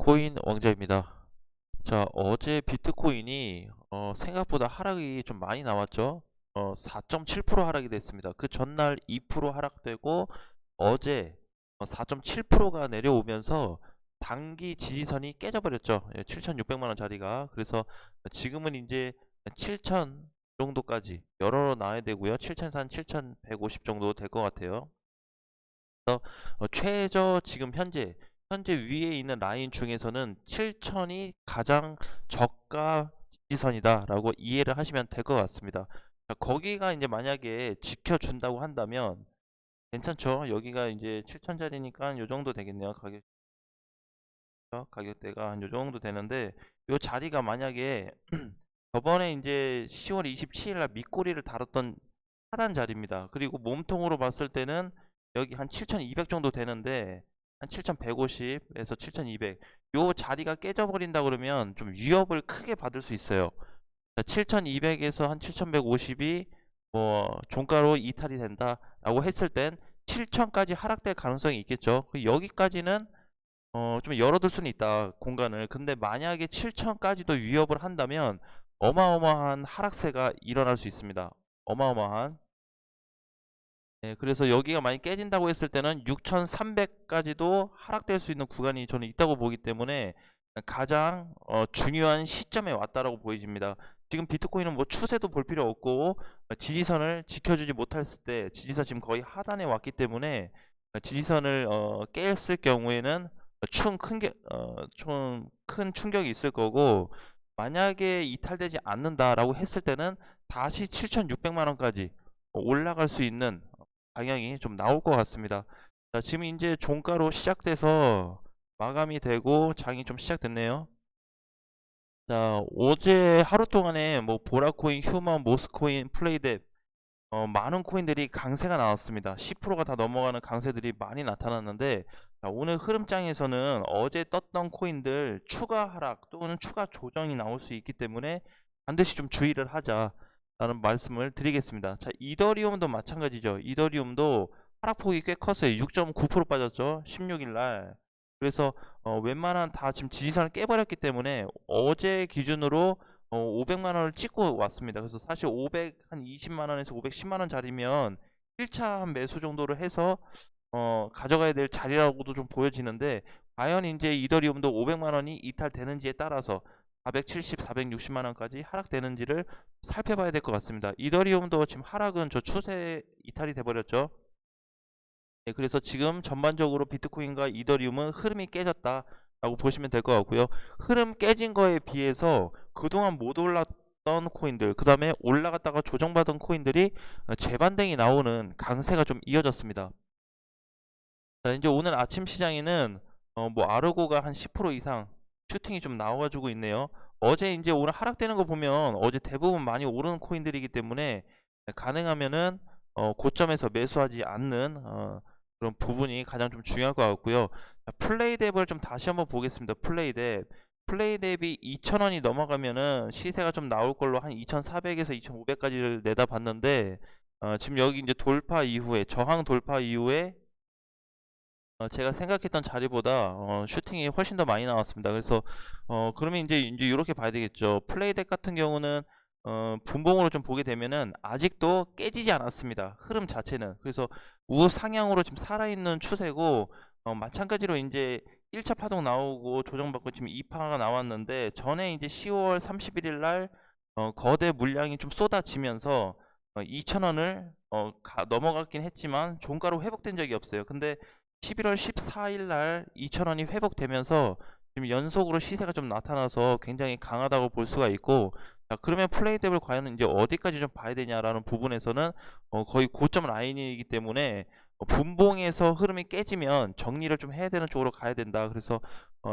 비트코인 왕자입니다. 자, 어제 비트코인이 생각보다 하락이 좀 많이 나왔죠. 4.7% 하락이 됐습니다. 그 전날 2% 하락되고 어제 4.7%가 내려오면서 단기 지지선이 깨져버렸죠. 7,600만 원짜리가. 그래서 지금은 이제 7,000 정도까지 열어로 나와야 되고요. 7,004, 7,150 정도 될 것 같아요. 최저 지금 현재 위에 있는 라인 중에서는 7천이 가장 저가 지지선이다 라고 이해를 하시면 될 것 같습니다. 자, 거기가 이제 만약에 지켜준다고 한다면 괜찮죠. 여기가 이제 7천짜리니까 요 정도 되겠네요. 가격대가 한 요 정도 되는데, 요 자리가 만약에 저번에 이제 10월 27일 날 밑꼬리를 달았던 하단 자리입니다. 그리고 몸통으로 봤을 때는 여기 한 7,200 정도 되는데, 한 7,150에서 7,200 요 자리가 깨져버린다 그러면 좀 위협을 크게 받을 수 있어요. 7,200에서 한 7,150이 뭐 종가로 이탈이 된다 라고 했을 땐 7,000까지 하락될 가능성이 있겠죠. 여기까지는 좀 열어둘 수는 있다, 공간을. 근데 만약에 7천까지도 위협을 한다면 어마어마한 하락세가 일어날 수 있습니다. 어마어마한. 네, 그래서 여기가 많이 깨진다고 했을 때는 6,300까지도 하락될 수 있는 구간이 저는 있다고 보기 때문에 가장 중요한 시점에 왔다라고 보여집니다. 지금 비트코인은 뭐 추세도 볼 필요 없고 지지선을 지켜주지 못했을 때, 지지선 지금 거의 하단에 왔기 때문에 지지선을 깼을 경우에는 좀 큰 충격이 있을 거고, 만약에 이탈되지 않는다라고 했을 때는 다시 7,600만 원까지 올라갈 수 있는 방향이 좀 나올 것 같습니다. 자, 지금 이제 종가로 시작돼서 마감이 되고 장이 좀 시작됐네요. 자, 어제 하루 동안에 뭐 보라코인, 휴먼, 모스코인, 플레이뎁 많은 코인들이 강세가 나왔습니다. 10%가 다 넘어가는 강세들이 많이 나타났는데, 자, 오늘 흐름장에서는 어제 떴던 코인들 추가 하락 또는 추가 조정이 나올 수 있기 때문에 반드시 좀 주의를 하자라는 말씀을 드리겠습니다. 자, 이더리움도 마찬가지죠. 이더리움도 하락폭이 꽤 컸어요. 6.9% 빠졌죠. 16일 날. 그래서 웬만한 다 지금 지지선을 깨버렸기 때문에 어제 기준으로 500만 원을 찍고 왔습니다. 그래서 사실 520만 원에서 510만 원 자리면 1차 한 매수 정도를 해서 가져가야 될 자리라고도 좀 보여지는데, 과연 이제 이더리움도 500만 원이 이탈되는지에 따라서 470, 460만 원까지 하락되는지를 살펴봐야 될 것 같습니다. 이더리움도 지금 하락은 저 추세 이탈이 돼 버렸죠. 네, 그래서 지금 전반적으로 비트코인과 이더리움은 흐름이 깨졌다라고 보시면 될 것 같고요. 흐름 깨진 거에 비해서 그동안 못 올랐던 코인들, 그 다음에 올라갔다가 조정받은 코인들이 재반등이 나오는 강세가 좀 이어졌습니다. 자, 이제 오늘 아침 시장에는 뭐 아르고가 한 10% 이상 슈팅이 좀 나와주고 있네요. 어제 이제 오늘 하락되는 거 보면 어제 대부분 많이 오르는 코인들이기 때문에 가능하면은 고점에서 매수하지 않는 그런 부분이 가장 좀 중요할 것 같고요. 자, 플레이뎁을 좀 다시 한번 보겠습니다. 플레이뎁이 2,000원이 넘어가면은 시세가 좀 나올 걸로 한 2,400에서 2,500까지를 내다봤는데, 지금 여기 이제 돌파 이후에, 저항 돌파 이후에 제가 생각했던 자리보다 슈팅이 훨씬 더 많이 나왔습니다. 그래서 그러면 이제 이렇게 봐야 되겠죠. 플레이뎁 같은 경우는 분봉으로 좀 보게 되면은 아직도 깨지지 않았습니다. 흐름 자체는. 그래서 우상향으로 지금 살아있는 추세고, 마찬가지로 이제 1차 파동 나오고 조정받고 지금 2파가 나왔는데, 전에 이제 10월 31일 날 거대 물량이 좀 쏟아지면서 2,000원을 넘어갔긴 했지만 종가로 회복된 적이 없어요. 근데 11월 14일 날 2,000원이 회복되면서 지금 연속으로 시세가 좀 나타나서 굉장히 강하다고 볼 수가 있고, 자, 그러면 플레이뎁을 과연 이제 어디까지 좀 봐야 되냐라는 부분에서는 거의 고점 라인이기 때문에 분봉에서 흐름이 깨지면 정리를 좀 해야 되는 쪽으로 가야 된다. 그래서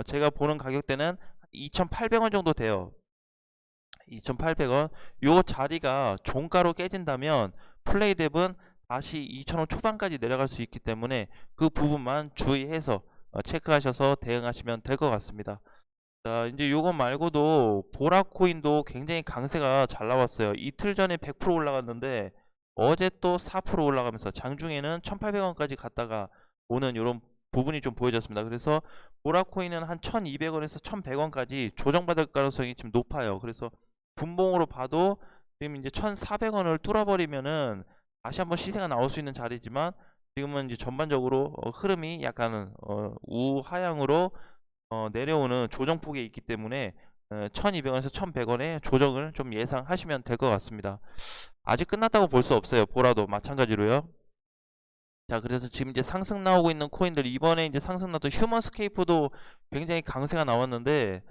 제가 보는 가격대는 2,800원 정도 돼요. 2,800원. 요 자리가 종가로 깨진다면 플레이뎁은 다시 2,000원 초반까지 내려갈 수 있기 때문에 그 부분만 주의해서 체크하셔서 대응하시면 될 것 같습니다. 자, 이제 요거 말고도 보라코인도 굉장히 강세가 잘 나왔어요. 이틀 전에 100% 올라갔는데 어제 또 4% 올라가면서 장중에는 1,800원까지 갔다가 오는 요런 부분이 좀 보여졌습니다. 그래서 보라코인은 한 1200원에서 1100원까지 조정받을 가능성이 지금 높아요. 그래서 분봉으로 봐도 지금 이제 1400원을 뚫어버리면은 다시 한번 시세가 나올 수 있는 자리지만, 지금은 이제 전반적으로 흐름이 약간은 우하향으로 내려오는 조정폭에 있기 때문에 1200원에서 1100원의 조정을 좀 예상하시면 될 것 같습니다. 아직 끝났다고 볼 수 없어요. 보라도 마찬가지로요. 자, 그래서 지금 이제 상승 나오고 있는 코인들, 이번에 이제 상승 나왔던 휴먼스케이프도 굉장히 강세가 나왔는데,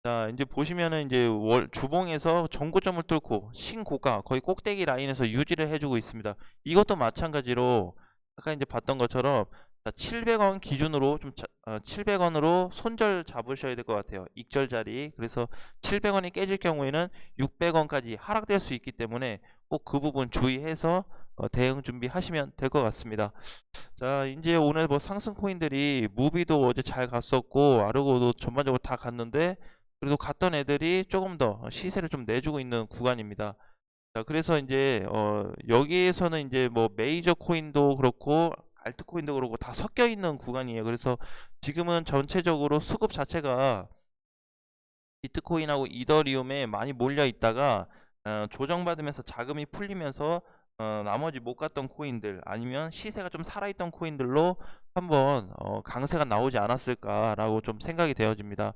자, 이제 보시면은 이제 주봉에서 전고점을 뚫고 신고가 거의 꼭대기 라인에서 유지를 해주고 있습니다. 이것도 마찬가지로 아까 이제 봤던 것처럼 700원 기준으로 700원으로 손절 잡으셔야 될 것 같아요. 익절 자리. 그래서 700원이 깨질 경우에는 600원까지 하락될 수 있기 때문에 꼭 그 부분 주의해서 대응 준비하시면 될 것 같습니다. 자, 이제 오늘 뭐 상승 코인들이 무비도 어제 잘 갔었고 아르고도 전반적으로 다 갔는데, 그래도 갔던 애들이 조금 더 시세를 좀 내주고 있는 구간입니다. 자, 그래서 이제 여기에서는 이제 뭐 메이저 코인도 그렇고 알트코인도 그렇고 다 섞여 있는 구간이에요. 그래서 지금은 전체적으로 수급 자체가 비트코인하고 이더리움에 많이 몰려 있다가 조정받으면서 자금이 풀리면서 나머지 못 갔던 코인들 아니면 시세가 좀 살아있던 코인들로 한번 강세가 나오지 않았을까라고 좀 생각이 되어집니다.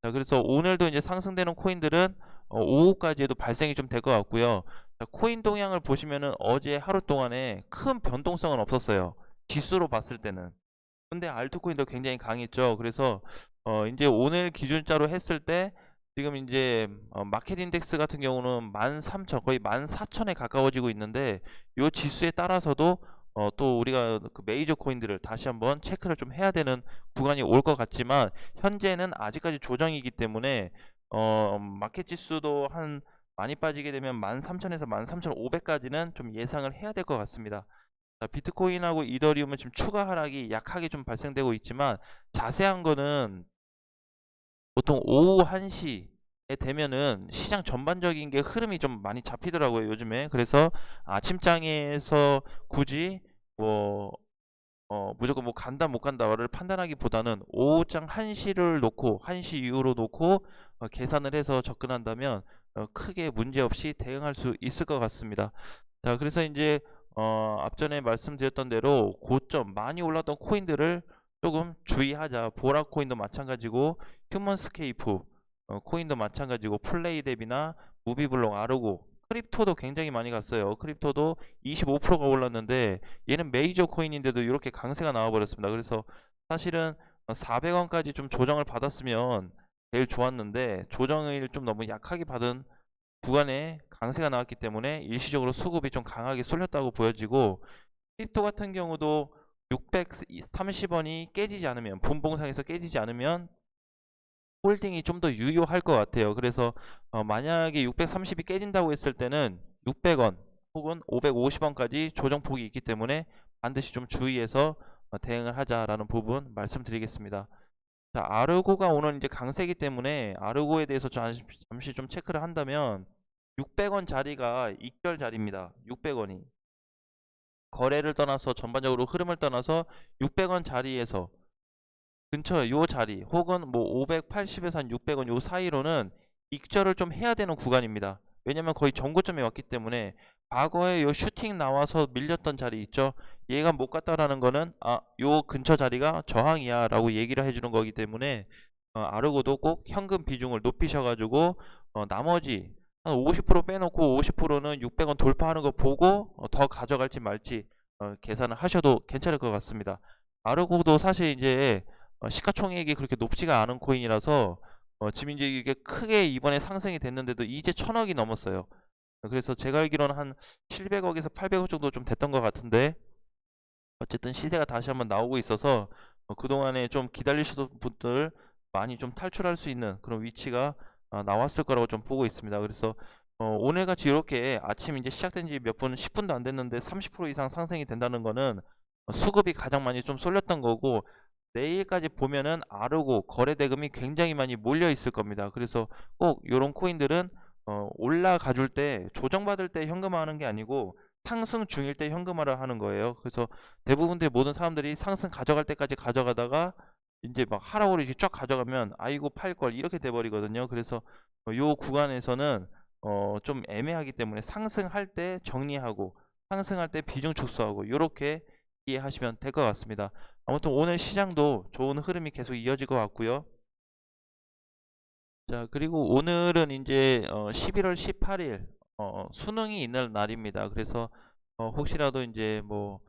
자, 그래서 오늘도 이제 상승되는 코인들은 오후까지에도 발생이 좀 될 것 같고요. 자, 코인 동향을 보시면은 어제 하루 동안에 큰 변동성은 없었어요. 지수로 봤을 때는. 근데 알트코인도 굉장히 강했죠. 그래서 이제 오늘 기준자로 했을 때 지금 이제 마켓 인덱스 같은 경우는 13,000 거의 14,000에 가까워지고 있는데, 이 지수에 따라서도 또 우리가 그 메이저 코인들을 다시 한번 체크를 좀 해야 되는 구간이 올 것 같지만, 현재는 아직까지 조정이기 때문에 마켓 지수도 한 많이 빠지게 되면 13,000에서 13,500까지는 좀 예상을 해야 될 것 같습니다. 자, 비트코인하고 이더리움은 지금 추가 하락이 약하게 좀 발생되고 있지만, 자세한 거는 보통 오후 1시에 되면은 시장 전반적인 게 흐름이 좀 많이 잡히더라고요, 요즘에. 그래서 아침장에서 굳이 뭐 무조건 뭐 간다 못 간다를 판단하기보다는 오후장 1시를 놓고 1시 이후로 놓고 계산을 해서 접근한다면 크게 문제없이 대응할 수 있을 것 같습니다. 자, 그래서 이제 앞전에 말씀드렸던 대로 고점 많이 올랐던 코인들을 조금 주의하자. 보라 코인도 마찬가지고 휴먼스케이프 코인도 마찬가지고 플레이뎁이나 무비블록, 아르고, 크립토도 굉장히 많이 갔어요. 크립토도 25%가 올랐는데 얘는 메이저 코인인데도 이렇게 강세가 나와버렸습니다. 그래서 사실은 400원까지 좀 조정을 받았으면 제일 좋았는데, 조정을 좀 너무 약하게 받은 구간에 강세가 나왔기 때문에 일시적으로 수급이 좀 강하게 쏠렸다고 보여지고, 크립토 같은 경우도 630원이 깨지지 않으면, 분봉상에서 깨지지 않으면 홀딩이 좀 더 유효할 것 같아요. 그래서 만약에 630이 깨진다고 했을 때는 600원 혹은 550원까지 조정폭이 있기 때문에 반드시 좀 주의해서 대응을 하자라는 부분 말씀드리겠습니다. 자, 아르고가 오늘 이제 강세기 때문에 아르고에 대해서 잠시 좀 체크를 한다면 600원 자리가 익절 자리입니다. 600원이 거래를 떠나서 전반적으로 흐름을 떠나서 600원 자리에서 근처 요 자리 혹은 뭐 580에서 한 600원 요 사이로는 익절을 좀 해야 되는 구간입니다. 왜냐면 거의 전고점에 왔기 때문에. 과거에 요 슈팅 나와서 밀렸던 자리 있죠. 얘가 못 갔다라는 거는 요 근처 자리가 저항이야 라고 얘기를 해주는 거기 때문에 아르고도 꼭 현금 비중을 높이셔가지고 나머지 한 50% 빼놓고 50%는 600원 돌파하는 거 보고 더 가져갈지 말지 계산을 하셔도 괜찮을 것 같습니다. 아르고도 사실 이제 시가총액이 그렇게 높지가 않은 코인이라서 지금 이제 이게 크게 이번에 상승이 됐는데도 이제 1000억이 넘었어요. 그래서 제가 알기로는 한 700억에서 800억 정도 좀 됐던 것 같은데, 어쨌든 시세가 다시 한번 나오고 있어서 그동안에 좀 기다리셨던 분들 많이 좀 탈출할 수 있는 그런 위치가 나왔을 거라고 좀 보고 있습니다. 그래서 오늘같이 이렇게 아침 이제 시작된 지 몇 분, 10분도 안 됐는데 30% 이상 상승이 된다는 거는 수급이 가장 많이 좀 쏠렸던 거고, 내일까지 보면은 아르고 거래 대금이 굉장히 많이 몰려 있을 겁니다. 그래서 꼭 이런 코인들은 올라가 줄 때, 조정받을 때 현금화하는 게 아니고 상승 중일 때 현금화를 하는 거예요. 그래서 대부분의 모든 사람들이 상승 가져갈 때까지 가져가다가 이제 막 하락으로 이렇게 쫙 가져가면 아이고 팔 걸 이렇게 돼 버리거든요. 그래서 요 구간에서는 좀 애매하기 때문에 상승할 때 정리하고 상승할 때 비중 축소하고 요렇게 이해하시면 될 것 같습니다. 아무튼 오늘 시장도 좋은 흐름이 계속 이어질 것 같고요. 자, 그리고 오늘은 이제 11월 18일 수능이 있는 날입니다. 그래서 혹시라도 이제 뭐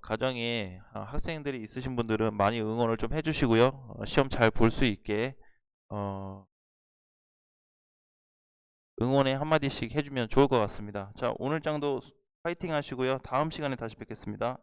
가정에 학생들이 있으신 분들은 많이 응원을 좀 해주시고요. 시험 잘 볼 수 있게 어, 응원의 한마디씩 해주면 좋을 것 같습니다. 자, 오늘 장도 파이팅 하시고요. 다음 시간에 다시 뵙겠습니다.